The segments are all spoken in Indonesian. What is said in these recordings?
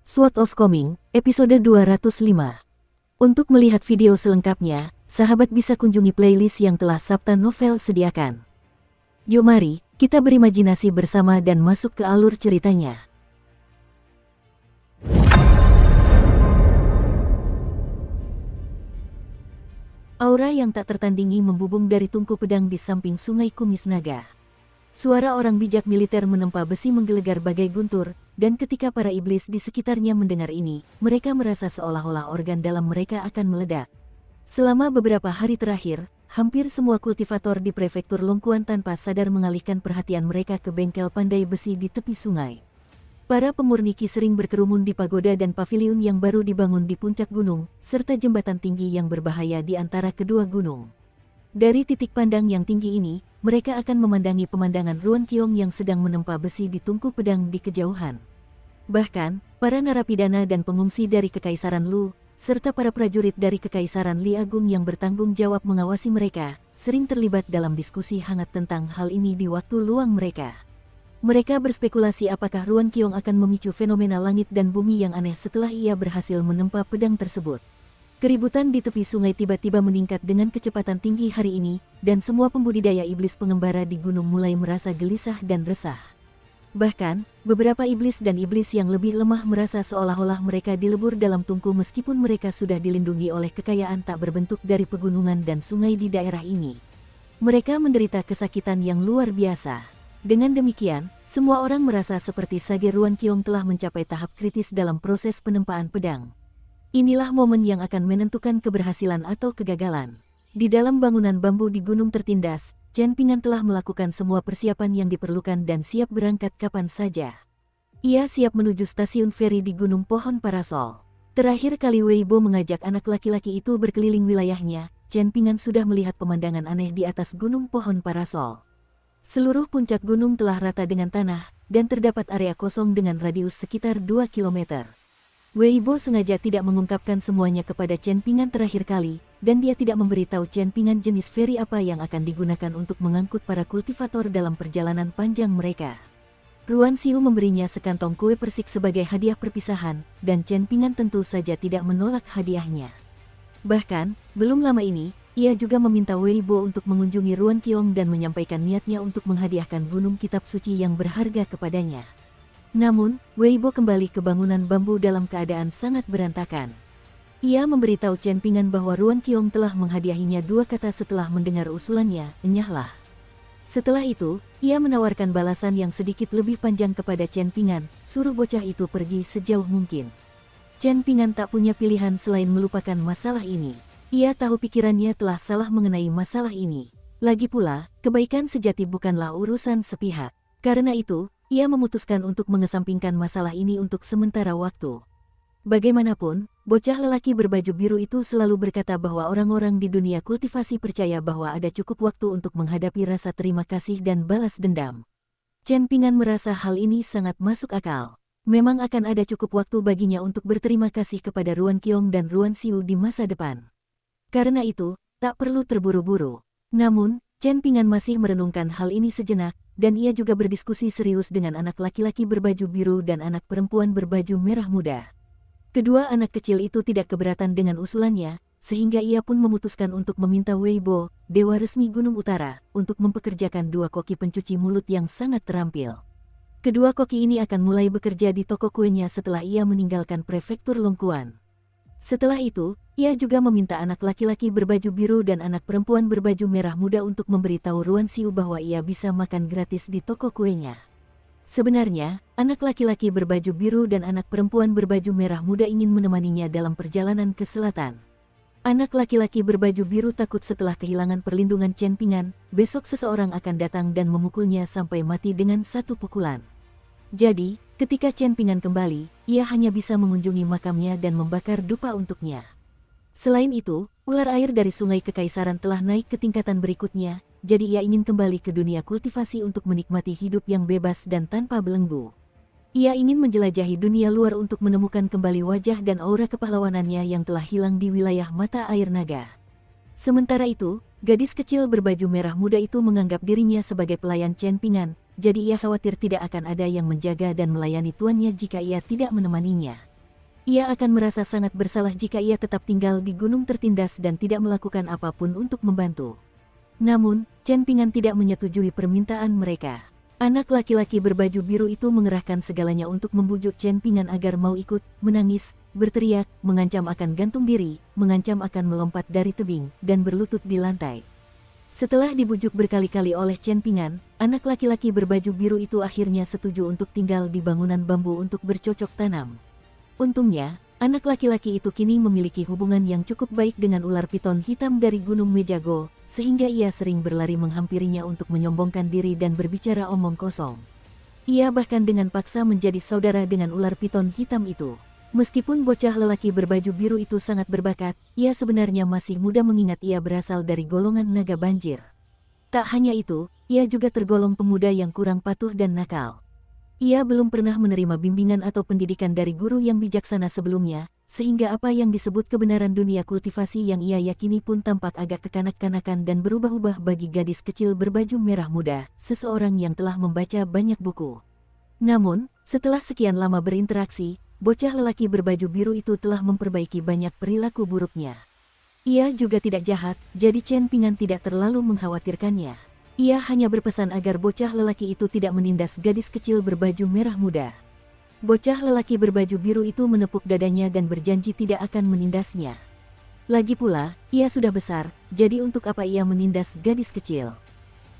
Sword of Coming, episode 205. Untuk melihat video selengkapnya, sahabat bisa kunjungi playlist yang telah Sabta Novel sediakan. Yuk mari, kita berimajinasi bersama dan masuk ke alur ceritanya. Aura yang tak tertandingi membubung dari tungku pedang di samping sungai Kumis Naga. Suara orang bijak militer menempa besi menggelegar bagai guntur, dan ketika para iblis di sekitarnya mendengar ini, mereka merasa seolah-olah organ dalam mereka akan meledak. Selama beberapa hari terakhir, hampir semua kultivator di prefektur Longquan tanpa sadar mengalihkan perhatian mereka ke bengkel pandai besi di tepi sungai. Para pemurni Qi sering berkerumun di pagoda dan paviliun yang baru dibangun di puncak gunung, serta jembatan tinggi yang berbahaya di antara kedua gunung. Dari titik pandang yang tinggi ini, mereka akan memandangi pemandangan Ruan Qiong yang sedang menempa besi di tungku pedang di kejauhan. Bahkan, para narapidana dan pengungsi dari Kekaisaran Lu, serta para prajurit dari Kekaisaran Li Agung yang bertanggung jawab mengawasi mereka, sering terlibat dalam diskusi hangat tentang hal ini di waktu luang mereka. Mereka berspekulasi apakah Ruan Qiong akan memicu fenomena langit dan bumi yang aneh setelah ia berhasil menempa pedang tersebut. Keributan di tepi sungai tiba-tiba meningkat dengan kecepatan tinggi hari ini, dan semua pembudidaya iblis pengembara di gunung mulai merasa gelisah dan resah. Bahkan, beberapa iblis dan iblis yang lebih lemah merasa seolah-olah mereka dilebur dalam tungku meskipun mereka sudah dilindungi oleh kekayaan tak berbentuk dari pegunungan dan sungai di daerah ini. Mereka menderita kesakitan yang luar biasa. Dengan demikian, semua orang merasa seperti Sage Ruan Qiong telah mencapai tahap kritis dalam proses penempaan pedang. Inilah momen yang akan menentukan keberhasilan atau kegagalan. Di dalam bangunan bambu di gunung tertindas, Chen Pingan telah melakukan semua persiapan yang diperlukan dan siap berangkat kapan saja. Ia siap menuju stasiun feri di Gunung Pohon Parasol. Terakhir kali Weibo mengajak anak laki-laki itu berkeliling wilayahnya, Chen Pingan sudah melihat pemandangan aneh di atas Gunung Pohon Parasol. Seluruh puncak gunung telah rata dengan tanah, dan terdapat area kosong dengan radius sekitar 2 km. Weibo sengaja tidak mengungkapkan semuanya kepada Chen Pingan terakhir kali, dan dia tidak memberitahu Chen Pingan jenis feri apa yang akan digunakan untuk mengangkut para kultivator dalam perjalanan panjang mereka. Ruan Xiu memberinya sekantong kue persik sebagai hadiah perpisahan, dan Chen Pingan tentu saja tidak menolak hadiahnya. Bahkan, belum lama ini, ia juga meminta Weibo untuk mengunjungi Ruan Qiong dan menyampaikan niatnya untuk menghadiahkan gunung kitab suci yang berharga kepadanya. Namun, Weibo kembali ke bangunan bambu dalam keadaan sangat berantakan. Ia memberitahu Chen Pingan bahwa Ruan Qiong telah menghadiahinya 2 kata setelah mendengar usulannya, enyahlah. Setelah itu, ia menawarkan balasan yang sedikit lebih panjang kepada Chen Pingan, suruh bocah itu pergi sejauh mungkin. Chen Pingan tak punya pilihan selain melupakan masalah ini. Ia tahu pikirannya telah salah mengenai masalah ini. Lagi pula, kebaikan sejati bukanlah urusan sepihak. Karena itu, ia memutuskan untuk mengesampingkan masalah ini untuk sementara waktu. Bagaimanapun, bocah lelaki berbaju biru itu selalu berkata bahwa orang-orang di dunia kultivasi percaya bahwa ada cukup waktu untuk menghadapi rasa terima kasih dan balas dendam. Chen Pingan merasa hal ini sangat masuk akal. Memang akan ada cukup waktu baginya untuk berterima kasih kepada Ruan Qiong dan Ruan Xiu di masa depan. Karena itu, tak perlu terburu-buru. Namun, Chen Pingan masih merenungkan hal ini sejenak, dan ia juga berdiskusi serius dengan anak laki-laki berbaju biru dan anak perempuan berbaju merah muda. Kedua anak kecil itu tidak keberatan dengan usulannya, sehingga ia pun memutuskan untuk meminta Weibo, dewa resmi Gunung Utara, untuk mempekerjakan 2 koki pencuci mulut yang sangat terampil. Kedua koki ini akan mulai bekerja di toko kuenya setelah ia meninggalkan prefektur Longquan. Setelah itu, ia juga meminta anak laki-laki berbaju biru dan anak perempuan berbaju merah muda untuk memberitahu Ruan Xiu bahwa ia bisa makan gratis di toko kuenya. Sebenarnya, anak laki-laki berbaju biru dan anak perempuan berbaju merah muda ingin menemaninya dalam perjalanan ke selatan. Anak laki-laki berbaju biru takut setelah kehilangan perlindungan Chen Pingan, besok seseorang akan datang dan memukulnya sampai mati dengan 1 pukulan. Jadi, ketika Chen Pingan kembali, ia hanya bisa mengunjungi makamnya dan membakar dupa untuknya. Selain itu, ular air dari sungai Kekaisaran telah naik ke tingkatan berikutnya, jadi ia ingin kembali ke dunia kultivasi untuk menikmati hidup yang bebas dan tanpa belenggu. Ia ingin menjelajahi dunia luar untuk menemukan kembali wajah dan aura kepahlawanannya yang telah hilang di wilayah mata air naga. Sementara itu, gadis kecil berbaju merah muda itu menganggap dirinya sebagai pelayan Chen Pingan, jadi ia khawatir tidak akan ada yang menjaga dan melayani tuannya jika ia tidak menemaninya. Ia akan merasa sangat bersalah jika ia tetap tinggal di gunung tertindas dan tidak melakukan apapun untuk membantu. Namun, Chen Pingan tidak menyetujui permintaan mereka. Anak laki-laki berbaju biru itu mengerahkan segalanya untuk membujuk Chen Pingan agar mau ikut, menangis, berteriak, mengancam akan gantung diri, mengancam akan melompat dari tebing, dan berlutut di lantai. Setelah dibujuk berkali-kali oleh Chen Pingan, anak laki-laki berbaju biru itu akhirnya setuju untuk tinggal di bangunan bambu untuk bercocok tanam. Untungnya, anak laki-laki itu kini memiliki hubungan yang cukup baik dengan ular piton hitam dari Gunung Mejago, sehingga ia sering berlari menghampirinya untuk menyombongkan diri dan berbicara omong kosong. Ia bahkan dengan paksa menjadi saudara dengan ular piton hitam itu. Meskipun bocah lelaki berbaju biru itu sangat berbakat, ia sebenarnya masih muda mengingat ia berasal dari golongan naga banjir. Tak hanya itu, ia juga tergolong pemuda yang kurang patuh dan nakal. Ia belum pernah menerima bimbingan atau pendidikan dari guru yang bijaksana sebelumnya, sehingga apa yang disebut kebenaran dunia kultivasi yang ia yakini pun tampak agak kekanak-kanakan dan berubah-ubah bagi gadis kecil berbaju merah muda, seseorang yang telah membaca banyak buku. Namun, setelah sekian lama berinteraksi, bocah lelaki berbaju biru itu telah memperbaiki banyak perilaku buruknya. Ia juga tidak jahat, jadi Chen Pingan tidak terlalu mengkhawatirkannya. Ia hanya berpesan agar bocah lelaki itu tidak menindas gadis kecil berbaju merah muda. Bocah lelaki berbaju biru itu menepuk dadanya dan berjanji tidak akan menindasnya. Lagi pula, ia sudah besar, jadi untuk apa ia menindas gadis kecil?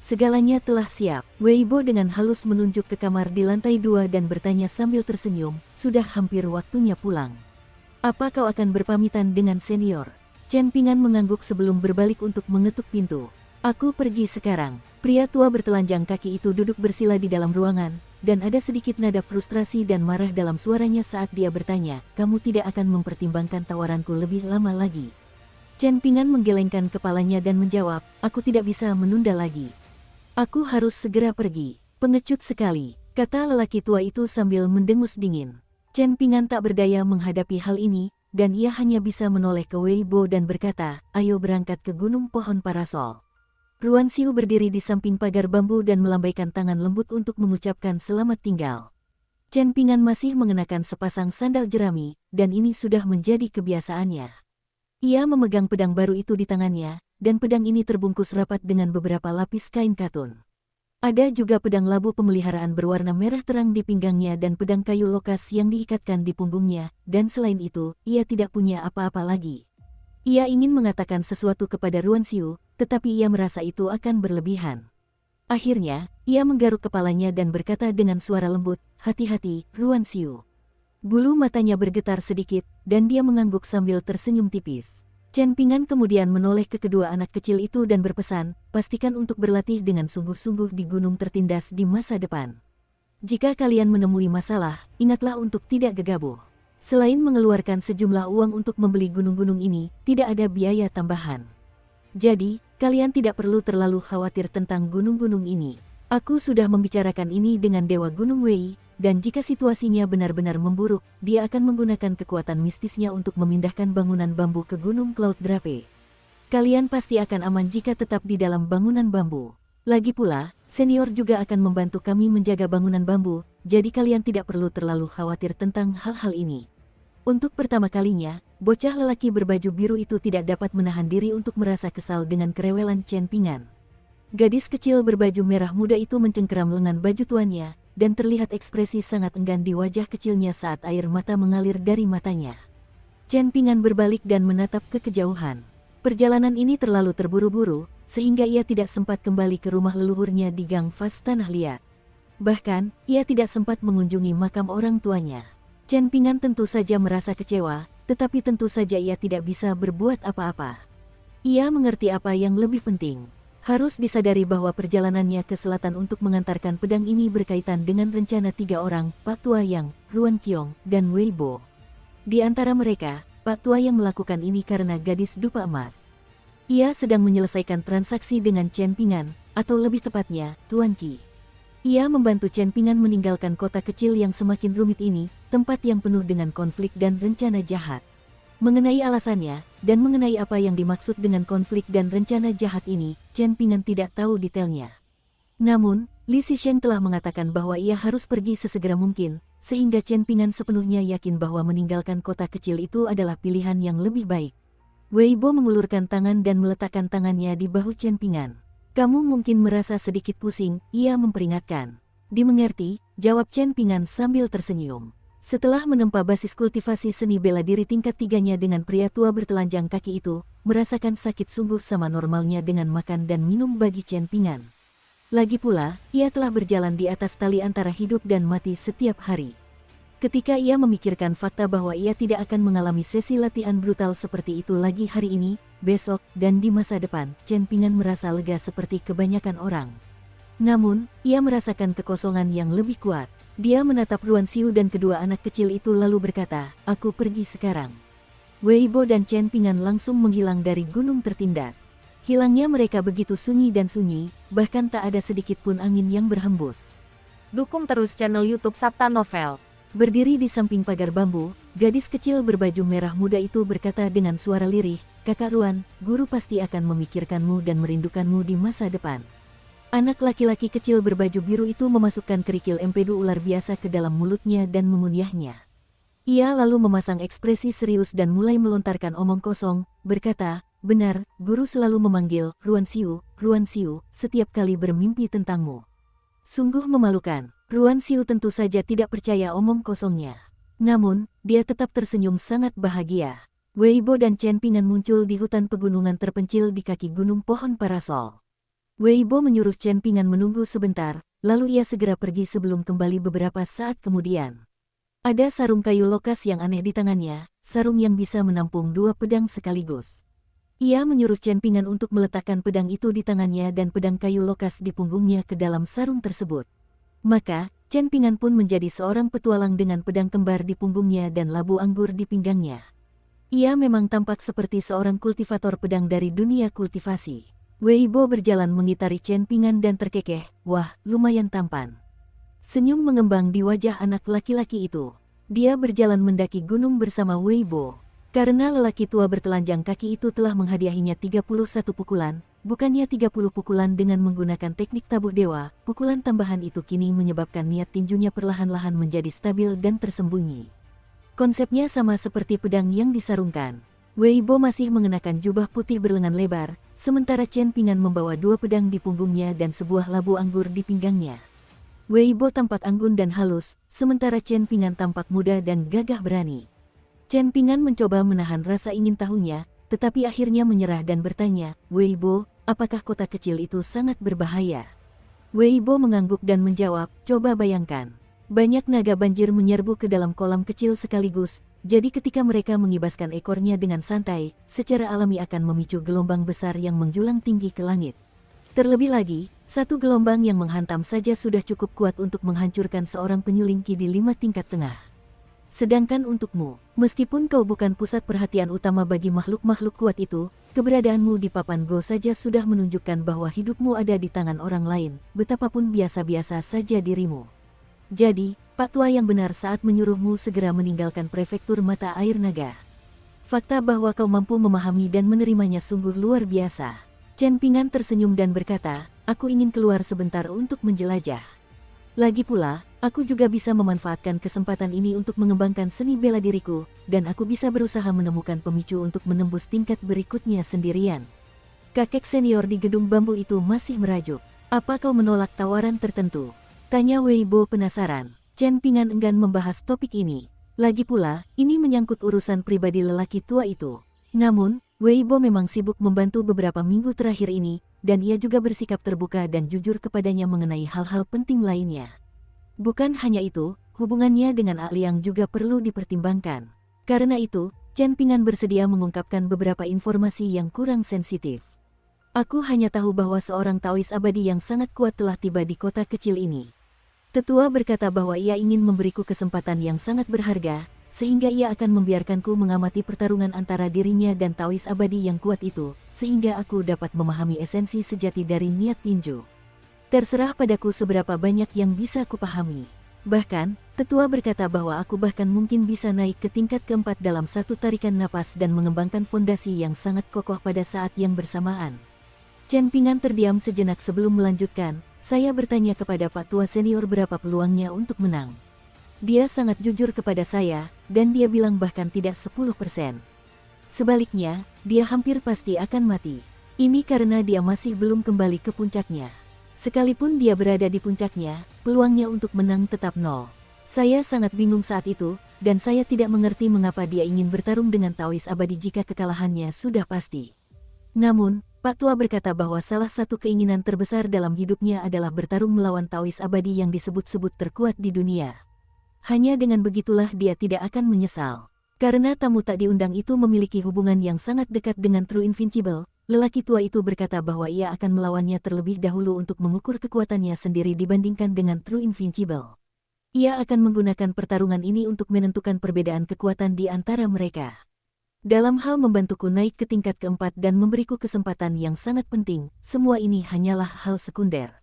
Segalanya telah siap. Weibo dengan halus menunjuk ke kamar di lantai 2 dan bertanya sambil tersenyum, sudah hampir waktunya pulang. Apa kau akan berpamitan dengan senior? Chen Pingan mengangguk sebelum berbalik untuk mengetuk pintu. Aku pergi sekarang. Pria tua bertelanjang kaki itu duduk bersila di dalam ruangan, dan ada sedikit nada frustrasi dan marah dalam suaranya saat dia bertanya, kamu tidak akan mempertimbangkan tawaranku lebih lama lagi? Chen Pingan menggelengkan kepalanya dan menjawab, aku tidak bisa menunda lagi. Aku harus segera pergi. Pengecut sekali, kata lelaki tua itu sambil mendengus dingin. Chen Pingan tak berdaya menghadapi hal ini, dan ia hanya bisa menoleh ke Weibo dan berkata, ayo berangkat ke Gunung Pohon Parasol. Ruan Xiu berdiri di samping pagar bambu dan melambaikan tangan lembut untuk mengucapkan selamat tinggal. Chen Pingan masih mengenakan sepasang sandal jerami, dan ini sudah menjadi kebiasaannya. Ia memegang pedang baru itu di tangannya, dan pedang ini terbungkus rapat dengan beberapa lapis kain katun. Ada juga pedang labu pemeliharaan berwarna merah terang di pinggangnya dan pedang kayu lokas yang diikatkan di punggungnya, dan selain itu, ia tidak punya apa-apa lagi. Ia ingin mengatakan sesuatu kepada Ruan Xiu, tetapi ia merasa itu akan berlebihan. Akhirnya, ia menggaruk kepalanya dan berkata dengan suara lembut, hati-hati, Ruan Xiu. Bulu matanya bergetar sedikit, dan dia mengangguk sambil tersenyum tipis. Chen Pingan kemudian menoleh ke kedua anak kecil itu dan berpesan, pastikan untuk berlatih dengan sungguh-sungguh di gunung tertindas di masa depan. Jika kalian menemui masalah, ingatlah untuk tidak gegabah. Selain mengeluarkan sejumlah uang untuk membeli gunung-gunung ini, tidak ada biaya tambahan. Jadi, kalian tidak perlu terlalu khawatir tentang gunung-gunung ini. Aku sudah membicarakan ini dengan Dewa Gunung Wei, dan jika situasinya benar-benar memburuk, dia akan menggunakan kekuatan mistisnya untuk memindahkan bangunan bambu ke Gunung Cloud Drape. Kalian pasti akan aman jika tetap di dalam bangunan bambu. Lagi pula, senior juga akan membantu kami menjaga bangunan bambu, jadi kalian tidak perlu terlalu khawatir tentang hal-hal ini. Untuk pertama kalinya, bocah lelaki berbaju biru itu tidak dapat menahan diri untuk merasa kesal dengan kerewelan Chen Pingan. Gadis kecil berbaju merah muda itu mencengkeram lengan baju tuannya, dan terlihat ekspresi sangat enggan di wajah kecilnya saat air mata mengalir dari matanya. Chen Pingan berbalik dan menatap ke kejauhan. Perjalanan ini terlalu terburu-buru, sehingga ia tidak sempat kembali ke rumah leluhurnya di Gang Fas Tanah Liat. Bahkan, ia tidak sempat mengunjungi makam orang tuanya. Chen Pingan tentu saja merasa kecewa, tetapi tentu saja ia tidak bisa berbuat apa-apa. Ia mengerti apa yang lebih penting. Harus disadari bahwa perjalanannya ke selatan untuk mengantarkan pedang ini berkaitan dengan rencana 3 orang, Pak Tua Yang, Ruan Qiong, dan Weibo. Di antara mereka, Pak Tua Yang melakukan ini karena gadis dupa emas. Ia sedang menyelesaikan transaksi dengan Chen Pingan, atau lebih tepatnya, Tuan Qi. Ia membantu Chen Pingan meninggalkan kota kecil yang semakin rumit ini, tempat yang penuh dengan konflik dan rencana jahat. Mengenai alasannya, dan mengenai apa yang dimaksud dengan konflik dan rencana jahat ini, Chen Pingan tidak tahu detailnya. Namun, Li Zixing telah mengatakan bahwa ia harus pergi sesegera mungkin, sehingga Chen Pingan sepenuhnya yakin bahwa meninggalkan kota kecil itu adalah pilihan yang lebih baik. Weibo mengulurkan tangan dan meletakkan tangannya di bahu Chen Pingan. Kamu mungkin merasa sedikit pusing, ia memperingatkan. Dimengerti, jawab Chen Pingan sambil tersenyum. Setelah menempa basis kultivasi seni bela diri tingkat 3-nya dengan pria tua bertelanjang kaki itu, merasakan sakit sungguh sama normalnya dengan makan dan minum bagi Chen Pingan. Lagi pula, ia telah berjalan di atas tali antara hidup dan mati setiap hari. Ketika ia memikirkan fakta bahwa ia tidak akan mengalami sesi latihan brutal seperti itu lagi hari ini, besok, dan di masa depan, Chen Pingan merasa lega seperti kebanyakan orang. Namun, ia merasakan kekosongan yang lebih kuat. Dia menatap Ruan Xiu dan kedua anak kecil itu lalu berkata, aku pergi sekarang. Weibo dan Chen Pingan langsung menghilang dari gunung tertindas. Hilangnya mereka begitu sunyi dan sunyi, bahkan tak ada sedikit pun angin yang berhembus. Dukung terus channel YouTube Sabta Novel. Berdiri di samping pagar bambu, gadis kecil berbaju merah muda itu berkata dengan suara lirih, Kakak Ruan, guru pasti akan memikirkanmu dan merindukanmu di masa depan. Anak laki-laki kecil berbaju biru itu memasukkan kerikil empedu ular biasa ke dalam mulutnya dan mengunyahnya. Ia lalu memasang ekspresi serius dan mulai melontarkan omong kosong, berkata, benar, guru selalu memanggil Ruan Xiu, setiap kali bermimpi tentangmu. Sungguh memalukan, Ruan Xiu tentu saja tidak percaya omong kosongnya. Namun, dia tetap tersenyum sangat bahagia. Weibo dan Chen Pingan muncul di hutan pegunungan terpencil di kaki gunung pohon parasol. Weibo menyuruh Chen Pingan menunggu sebentar, lalu ia segera pergi sebelum kembali beberapa saat kemudian. Ada sarung kayu lokas yang aneh di tangannya, sarung yang bisa menampung 2 pedang sekaligus. Ia menyuruh Chen Pingan untuk meletakkan pedang itu di tangannya dan pedang kayu lokas di punggungnya ke dalam sarung tersebut. Maka, Chen Pingan pun menjadi seorang petualang dengan pedang kembar di punggungnya dan labu anggur di pinggangnya. Ia memang tampak seperti seorang kultivator pedang dari dunia kultivasi. Weibo berjalan mengitari Chen Pingan dan terkekeh, wah, lumayan tampan. Senyum mengembang di wajah anak laki-laki itu. Dia berjalan mendaki gunung bersama Weibo. Karena lelaki tua bertelanjang kaki itu telah menghadiahinya 31 pukulan, bukannya 30 pukulan dengan menggunakan teknik tabuh dewa, pukulan tambahan itu kini menyebabkan niat tinjunya perlahan-lahan menjadi stabil dan tersembunyi. Konsepnya sama seperti pedang yang disarungkan. Weibo masih mengenakan jubah putih berlengan lebar, sementara Chen Pingan membawa 2 pedang di punggungnya dan sebuah labu anggur di pinggangnya. Weibo tampak anggun dan halus, sementara Chen Pingan tampak muda dan gagah berani. Chen Pingan mencoba menahan rasa ingin tahunya, tetapi akhirnya menyerah dan bertanya, Weibo, apakah kota kecil itu sangat berbahaya? Weibo mengangguk dan menjawab, coba bayangkan. Banyak naga banjir menyerbu ke dalam kolam kecil sekaligus, jadi ketika mereka mengibaskan ekornya dengan santai, secara alami akan memicu gelombang besar yang menjulang tinggi ke langit. Terlebih lagi, satu gelombang yang menghantam saja sudah cukup kuat untuk menghancurkan seorang penyuling ki di 5 tingkat tengah. Sedangkan untukmu, meskipun kau bukan pusat perhatian utama bagi makhluk-makhluk kuat itu, keberadaanmu di papan Go saja sudah menunjukkan bahwa hidupmu ada di tangan orang lain, betapapun biasa-biasa saja dirimu. Jadi, Pak Tua yang benar saat menyuruhmu segera meninggalkan prefektur mata air naga. Fakta bahwa kau mampu memahami dan menerimanya sungguh luar biasa. Chen Pingan tersenyum dan berkata, aku ingin keluar sebentar untuk menjelajah. Lagi pula, aku juga bisa memanfaatkan kesempatan ini untuk mengembangkan seni bela diriku, dan aku bisa berusaha menemukan pemicu untuk menembus tingkat berikutnya sendirian. Kakek senior di gedung bambu itu masih merajuk. Apa kau menolak tawaran tertentu? Tanya Weibo penasaran. Chen Pingan enggan membahas topik ini. Lagi pula, ini menyangkut urusan pribadi lelaki tua itu. Namun, Weibo memang sibuk membantu beberapa minggu terakhir ini, dan ia juga bersikap terbuka dan jujur kepadanya mengenai hal-hal penting lainnya. Bukan hanya itu, hubungannya dengan Ah Liang juga perlu dipertimbangkan. Karena itu, Chen Pingan bersedia mengungkapkan beberapa informasi yang kurang sensitif. Aku hanya tahu bahwa seorang Taois abadi yang sangat kuat telah tiba di kota kecil ini. Tetua berkata bahwa ia ingin memberiku kesempatan yang sangat berharga, sehingga ia akan membiarkanku mengamati pertarungan antara dirinya dan Taois abadi yang kuat itu, sehingga aku dapat memahami esensi sejati dari niat tinju. Terserah padaku seberapa banyak yang bisa kupahami. Bahkan, tetua berkata bahwa aku bahkan mungkin bisa naik ke tingkat keempat dalam satu tarikan napas dan mengembangkan fondasi yang sangat kokoh pada saat yang bersamaan. Chen Pingan terdiam sejenak sebelum melanjutkan, saya bertanya kepada Pak Tua Senior berapa peluangnya untuk menang. Dia sangat jujur kepada saya, dan dia bilang bahkan tidak 10%. Sebaliknya, dia hampir pasti akan mati. Ini karena dia masih belum kembali ke puncaknya. Sekalipun dia berada di puncaknya, peluangnya untuk menang tetap nol. Saya sangat bingung saat itu, dan saya tidak mengerti mengapa dia ingin bertarung dengan Taois abadi jika kekalahannya sudah pasti. Namun, Pak Tua berkata bahwa salah satu keinginan terbesar dalam hidupnya adalah bertarung melawan Taois abadi yang disebut-sebut terkuat di dunia. Hanya dengan begitulah dia tidak akan menyesal. Karena tamu tak diundang itu memiliki hubungan yang sangat dekat dengan True Invincible, lelaki tua itu berkata bahwa ia akan melawannya terlebih dahulu untuk mengukur kekuatannya sendiri dibandingkan dengan True Invincible. Ia akan menggunakan pertarungan ini untuk menentukan perbedaan kekuatan di antara mereka. Dalam hal membantuku naik ke tingkat keempat dan memberiku kesempatan yang sangat penting, semua ini hanyalah hal sekunder.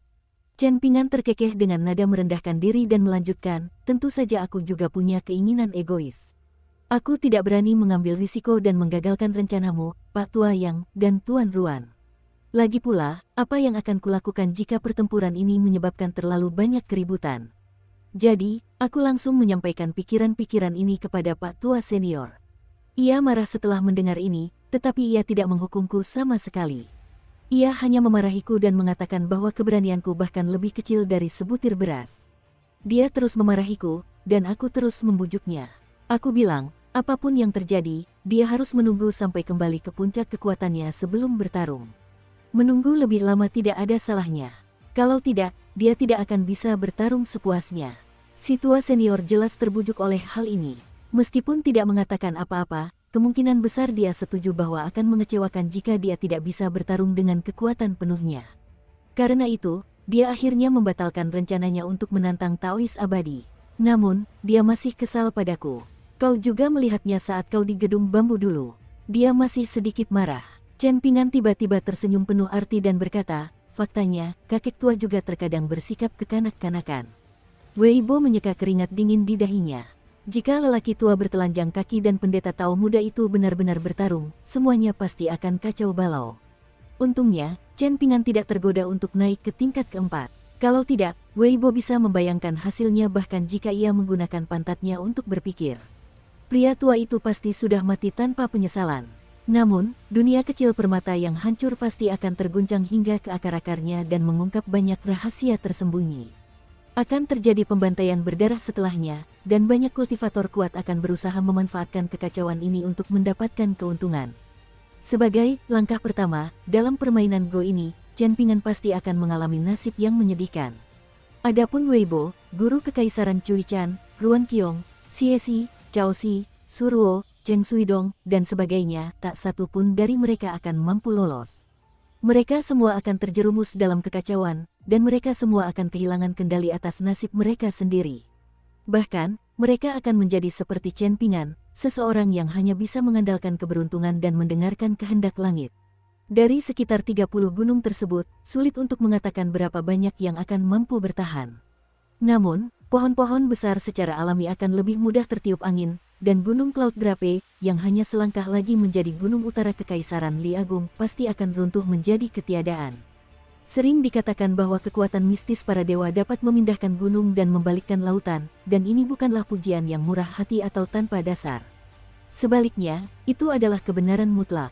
Chen Ping'an terkekeh dengan nada merendahkan diri dan melanjutkan, tentu saja aku juga punya keinginan egois. Aku tidak berani mengambil risiko dan menggagalkan rencanamu, Pak Tua Yang, dan Tuan Ruan. Lagi pula, apa yang akan kulakukan jika pertempuran ini menyebabkan terlalu banyak keributan? Jadi, aku langsung menyampaikan pikiran-pikiran ini kepada Pak Tua Senior. Ia marah setelah mendengar ini, tetapi ia tidak menghukumku sama sekali. Ia hanya memarahiku dan mengatakan bahwa keberanianku bahkan lebih kecil dari sebutir beras. Dia terus memarahiku, dan aku terus membujuknya. Aku bilang, apapun yang terjadi, dia harus menunggu sampai kembali ke puncak kekuatannya sebelum bertarung. Menunggu lebih lama tidak ada salahnya. Kalau tidak, dia tidak akan bisa bertarung sepuasnya. Si tua senior jelas terbujuk oleh hal ini. Meskipun tidak mengatakan apa-apa, kemungkinan besar dia setuju bahwa akan mengecewakan jika dia tidak bisa bertarung dengan kekuatan penuhnya. Karena itu, dia akhirnya membatalkan rencananya untuk menantang Taois abadi. Namun, dia masih kesal padaku. Kau juga melihatnya saat kau di gedung bambu dulu. Dia masih sedikit marah. Chen Ping'an tiba-tiba tersenyum penuh arti dan berkata, faktanya, kakek tua juga terkadang bersikap kekanak-kanakan. Weibo menyeka keringat dingin di dahinya. Jika lelaki tua bertelanjang kaki dan pendeta Tao muda itu benar-benar bertarung, semuanya pasti akan kacau balau. Untungnya, Chen Ping'an tidak tergoda untuk naik ke tingkat keempat. Kalau tidak, Weibo bisa membayangkan hasilnya bahkan jika ia menggunakan pantatnya untuk berpikir. Pria tua itu pasti sudah mati tanpa penyesalan. Namun, dunia kecil permata yang hancur pasti akan terguncang hingga ke akar-akarnya dan mengungkap banyak rahasia tersembunyi. Akan terjadi pembantaian berdarah setelahnya, dan banyak kultivator kuat akan berusaha memanfaatkan kekacauan ini untuk mendapatkan keuntungan. Sebagai langkah pertama, dalam permainan Go ini, Chen Ping'an pasti akan mengalami nasib yang menyedihkan. Adapun Weibo, guru kekaisaran Cui Chan, Ruan Qiong, Xie Xi, Cao Xi, Suruo, Cheng Suidong, dan sebagainya, tak satu pun dari mereka akan mampu lolos. Mereka semua akan terjerumus dalam kekacauan, dan mereka semua akan kehilangan kendali atas nasib mereka sendiri. Bahkan, mereka akan menjadi seperti Chen Ping'an, seseorang yang hanya bisa mengandalkan keberuntungan dan mendengarkan kehendak langit. Dari sekitar 30 gunung tersebut, sulit untuk mengatakan berapa banyak yang akan mampu bertahan. Namun, pohon-pohon besar secara alami akan lebih mudah tertiup angin, dan Gunung Cloud Drape, yang hanya selangkah lagi menjadi gunung utara Kekaisaran Li Agung, pasti akan runtuh menjadi ketiadaan. Sering dikatakan bahwa kekuatan mistis para dewa dapat memindahkan gunung dan membalikkan lautan, dan ini bukanlah pujian yang murah hati atau tanpa dasar. Sebaliknya, itu adalah kebenaran mutlak.